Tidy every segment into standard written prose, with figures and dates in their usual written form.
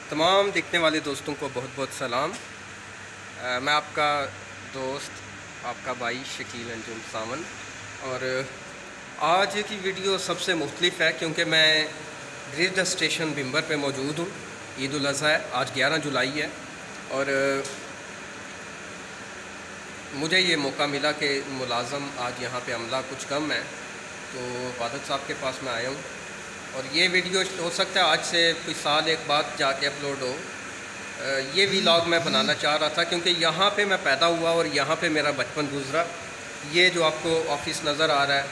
तमाम देखने वाले दोस्तों को बहुत बहुत सलाम। मैं आपका दोस्त, आपका भाई शकील अंजुम सावन। और आज की वीडियो सबसे मुख्तलिफ है क्योंकि मैं ग्रिड स्टेशन बिम्बर पे मौजूद हूँ। ईद उल अज़हा है, आज 11 जुलाई है और मुझे ये मौका मिला कि मुलाज़म आज यहाँ पे अमला कुछ कम है, तो वादत साहब के पास मैं आया हूँ और ये वीडियो हो सकता है आज से कोई साल एक बाद जाके अपलोड हो। ये व्लॉग मैं बनाना चाह रहा था क्योंकि यहाँ पे मैं पैदा हुआ और यहाँ पे मेरा बचपन गुजरा। ये जो आपको ऑफिस नज़र आ रहा है,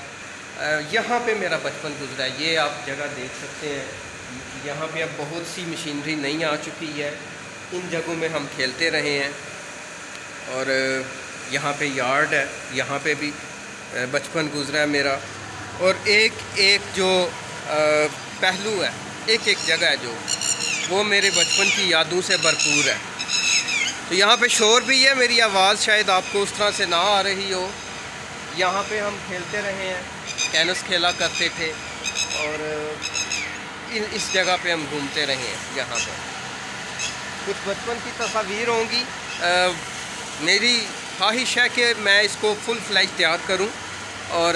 यहाँ पे मेरा बचपन गुजरा है। ये आप जगह देख सकते हैं, यहाँ पे अब बहुत सी मशीनरी नई आ चुकी है। इन जगहों में हम खेलते रहे हैं और यहाँ पे यार्ड है, यहाँ पे भी बचपन गुजरा है मेरा। और एक एक जो पहलू है, एक एक जगह है जो वो मेरे बचपन की यादों से भरपूर है। तो यहाँ पे शोर भी है, मेरी आवाज़ शायद आपको उस तरह से ना आ रही हो। यहाँ पे हम खेलते रहे हैं, टेनिस खेला करते थे और इस जगह पे हम घूमते रहे हैं। यहाँ पर कुछ बचपन की तस्वीर होंगी। मेरी ख्वाहिश है कि मैं इसको फुल फ्लैश तैयार करूँ और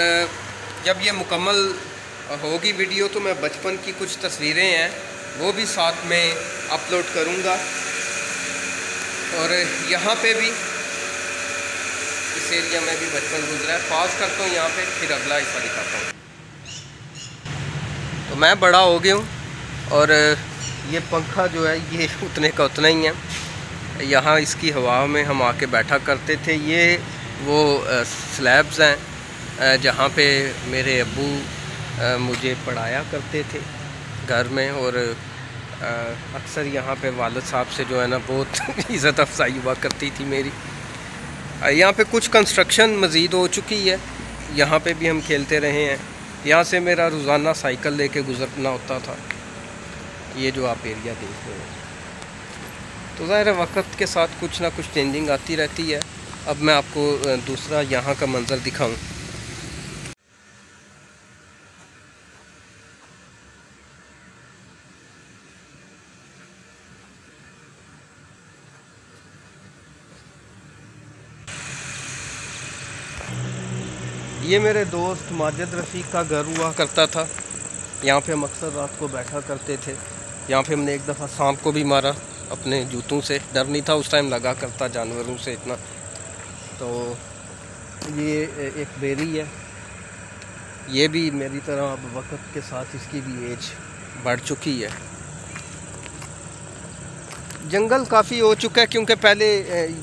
जब ये मुकम्मल होगी वीडियो तो मैं बचपन की कुछ तस्वीरें हैं वो भी साथ में अपलोड करूँगा। और यहाँ पे भी इस एरिया में भी बचपन गुजरा है। पॉज करता हूँ यहाँ पे, फिर अगला हिस्सा दिखाता हूँ। तो मैं बड़ा हो गया हूँ और ये पंखा जो है ये उतने का उतना ही है। यहाँ इसकी हवा में हम आके बैठा करते थे। ये वो स्लैब्स हैं जहाँ पे मेरे अब्बू मुझे पढ़ाया करते थे घर में। और अक्सर यहाँ पे वालिद साहब से जो है ना बहुत इज़्ज़त अफजाई हुआ करती थी मेरी। यहाँ पे कुछ कंस्ट्रक्शन मज़ीद हो चुकी है, यहाँ पे भी हम खेलते रहे हैं। यहाँ से मेरा रोज़ाना साइकिल लेके गुज़रना होता था। ये जो आप एरिया देख रहे हैं, तो ज़ाहिर है वक्त के साथ कुछ ना कुछ चेंजिंग आती रहती है। अब मैं आपको दूसरा यहाँ का मंज़र दिखाऊं। ये मेरे दोस्त माजिद रफ़ीक का घर हुआ करता था। यहाँ पे हम अक्सर रात को बैठा करते थे। यहाँ पे हमने एक दफ़ा सांप को भी मारा अपने जूतों से। डर नहीं था उस टाइम लगा करता जानवरों से इतना। तो ये एक बेरी है, ये भी मेरी तरह अब वक्त के साथ इसकी भी एज बढ़ चुकी है। जंगल काफ़ी हो चुका है क्योंकि पहले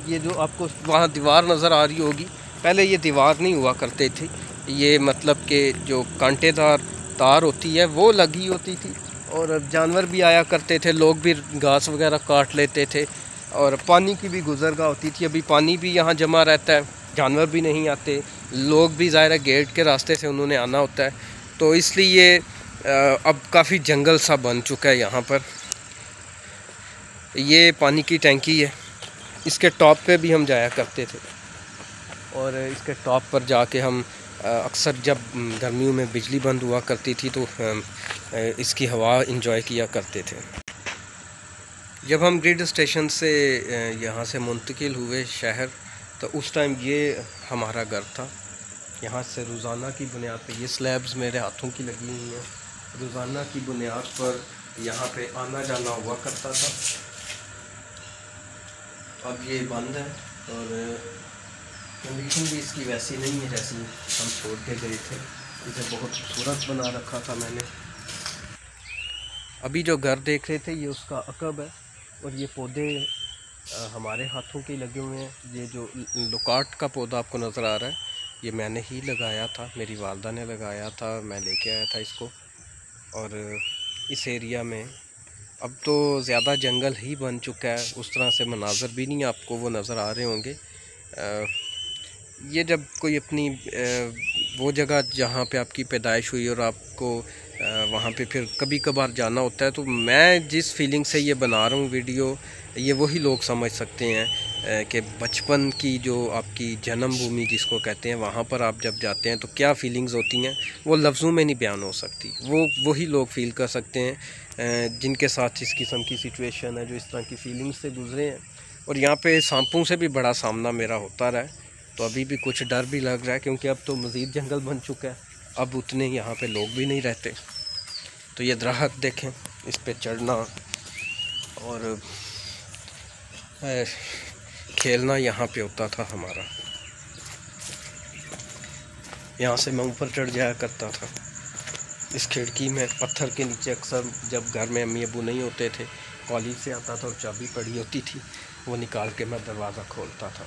ये जो आपको वहाँ दीवार नज़र आ रही होगी, पहले ये दीवार नहीं हुआ करते थे। ये मतलब कि जो कांटेदार तार होती है वो लगी होती थी और जानवर भी आया करते थे, लोग भी घास वगैरह काट लेते थे और पानी की भी गुजरगाह होती थी। अभी पानी भी यहाँ जमा रहता है, जानवर भी नहीं आते, लोग भी ज़ाहिर है गेट के रास्ते से उन्होंने आना होता है। तो इसलिए अब काफ़ी जंगल सा बन चुका है यहाँ पर। ये पानी की टैंकी है, इसके टॉप पे भी हम जाया करते थे और इसके टॉप पर जाके हम अक्सर जब गर्मियों में बिजली बंद हुआ करती थी तो इसकी हवा इंजॉय किया करते थे। जब हम ग्रिड स्टेशन से यहाँ से मुंतकिल हुए शहर, तो उस टाइम ये हमारा घर था। यहाँ से रोज़ाना की बुनियाद पर, ये स्लैब्स मेरे हाथों की लगी हुई हैं, रोज़ाना की बुनियाद पर यहाँ पे आना जाना हुआ करता था। अब ये बंद है और कंडीशन भी इसकी वैसी नहीं है जैसी हम छोड़ के गए थे। इसे बहुत खूबसूरत बना रखा था मैंने। अभी जो घर देख रहे थे ये उसका अकब है और ये पौधे हमारे हाथों के लगे हुए हैं। ये जो लुकाट का पौधा आपको नज़र आ रहा है, ये मैंने ही लगाया था, मेरी वालदा ने लगाया था, मैं लेके आया था इसको। और इस एरिया में अब तो ज़्यादा जंगल ही बन चुका है, उस तरह से मनाज़र भी नहीं आपको वो नज़र आ रहे होंगे। ये जब कोई अपनी वो जगह जहाँ पे आपकी पैदाइश हुई और आपको वहाँ पे फिर कभी कभार जाना होता है। तो मैं जिस फीलिंग से ये बना रहा हूँ वीडियो, ये वही लोग समझ सकते हैं कि बचपन की जो आपकी जन्मभूमि जिसको कहते हैं, वहाँ पर आप जब जाते हैं तो क्या फ़ीलिंग्स होती हैं, वो लफ्ज़ों में नहीं बयान हो सकती। वो वही लोग फ़ील कर सकते हैं जिनके साथ इस किस्म की सिचुएशन है, जो इस तरह की फ़ीलिंग्स से गुज़रे हैं। और यहाँ पे सांपों से भी बड़ा सामना मेरा होता रहा है, तो अभी भी कुछ डर भी लग रहा है, क्योंकि अब तो मज़ीद जंगल बन चुका है, अब उतने यहाँ पे लोग भी नहीं रहते। तो ये दरख्त देखें, इस पे चढ़ना और खेलना यहाँ पे होता था हमारा। यहाँ से मैं ऊपर चढ़ जाया करता था इस खिड़की में, पत्थर के नीचे। अक्सर जब घर में अम्मी अबू नहीं होते थे, कॉलेज से आता था और चाबी पड़ी होती थी, वो निकाल के मैं दरवाज़ा खोलता था।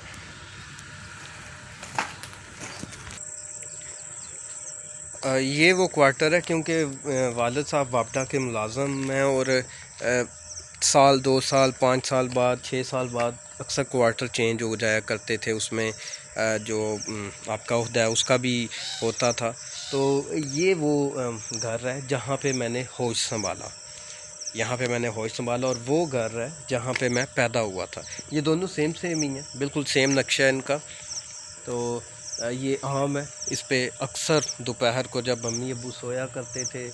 ये वो क्वार्टर है, क्योंकि वालिद साहब वापडा के मुलाज़म हैं और साल 2 साल 5 साल बाद 6 साल बाद अक्सर क्वार्टर चेंज हो जाया करते थे। उसमें जो आपका ओहदा है उसका भी होता था। तो ये वो घर है जहाँ पे मैंने होश संभाला, यहाँ पे मैंने होश संभाला, और वो घर है जहाँ पे मैं पैदा हुआ था। ये दोनों सेम ही हैं, बिल्कुल सेम नक्शा है इनका। तो ये आम है, इस पे अक्सर दोपहर को जब मम्मी अबू सोया करते थे,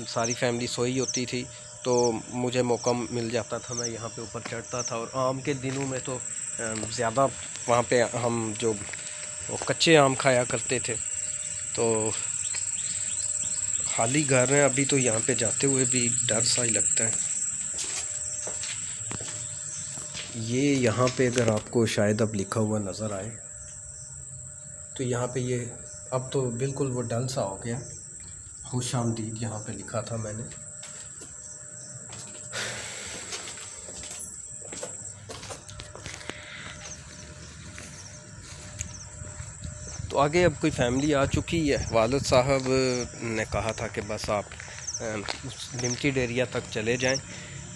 सारी फैमिली सोई होती थी, तो मुझे मौका मिल जाता था, मैं यहाँ पे ऊपर चढ़ता था। और आम के दिनों में तो ज़्यादा वहाँ पे हम जो वो कच्चे आम खाया करते थे। तो खाली घर है अभी, तो यहाँ पे जाते हुए भी डर सा ही लगता है। ये यहाँ पे अगर आपको शायद अब लिखा हुआ नज़र आए, तो यहाँ पे ये अब तो बिल्कुल वो डल सा हो गया, खुशामदीद यहाँ पे लिखा था मैंने। तो आगे अब कोई फैमिली आ चुकी है। वालिद साहब ने कहा था कि बस आप उस लिमिटेड एरिया तक चले जाएं,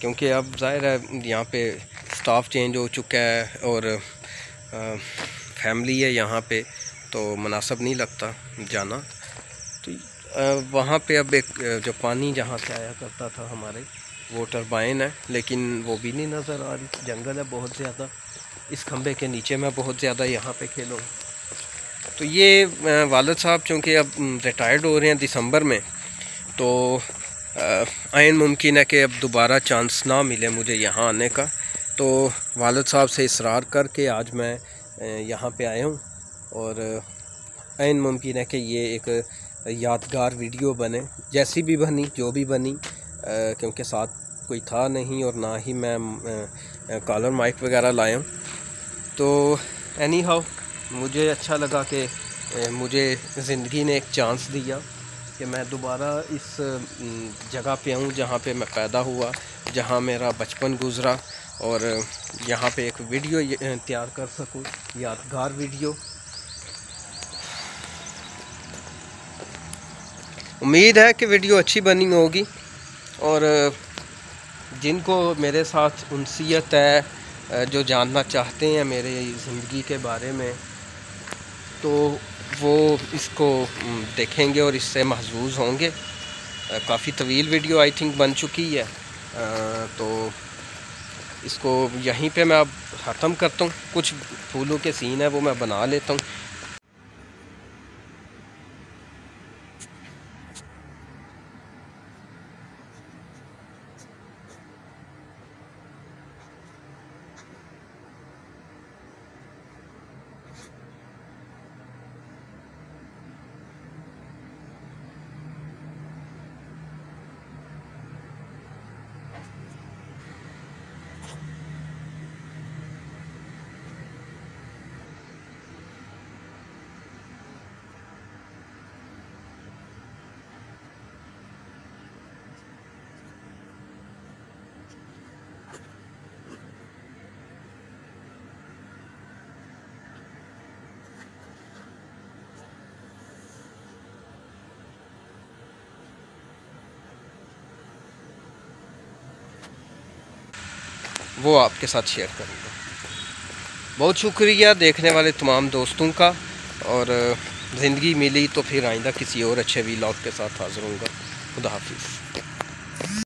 क्योंकि अब ज़ाहिर है यहाँ पे स्टाफ चेंज हो चुका है और फैमिली है यहाँ पे, तो मुनासिब नहीं लगता जाना। तो वहाँ पे अब एक जो पानी जहाँ से आया करता था हमारे, वो टरबाइन है, लेकिन वो भी नहीं नज़र आ रही। जंगल है बहुत ज़्यादा, इस खंबे के नीचे मैं बहुत ज़्यादा यहाँ पे खेलूँ। तो ये वालिद साहब चूँकि अब रिटायर्ड हो रहे हैं दिसंबर में, तो आइन मुमकिन है कि अब दोबारा चांस ना मिले मुझे यहाँ आने का। तो वालिद साहब से इसरार करके आज मैं यहाँ पे आया हूँ, और आइन मुमकिन है कि ये एक यादगार वीडियो बने, जैसी भी बनी जो भी बनी, क्योंकि साथ कोई था नहीं और ना ही मैं कॉलर माइक वगैरह लाया हूँ। तो एनी हाउ मुझे अच्छा लगा कि मुझे ज़िंदगी ने एक चांस दिया कि मैं दोबारा इस जगह पे आऊँ जहाँ पे मैं पैदा हुआ, जहाँ मेरा बचपन गुज़रा, और यहाँ पे एक वीडियो तैयार कर सकूँ, यादगार वीडियो। उम्मीद है कि वीडियो अच्छी बनी होगी, और जिनको मेरे साथ उनसियत है, जो जानना चाहते हैं मेरे ज़िंदगी के बारे में, तो वो इसको देखेंगे और इससे महजूज़ होंगे। काफ़ी तवील वीडियो आई थिंक बन चुकी है, तो इसको यहीं पे मैं अब ख़त्म करता हूँ। कुछ फूलों के सीन है वो मैं बना लेता हूँ। वो आपके साथ शेयर करूँगा। बहुत शुक्रिया देखने वाले तमाम दोस्तों का, और ज़िंदगी मिली तो फिर आइंदा किसी और अच्छे व्लॉग के साथ हाज़िर होऊंगा। खुदा हाफिज़।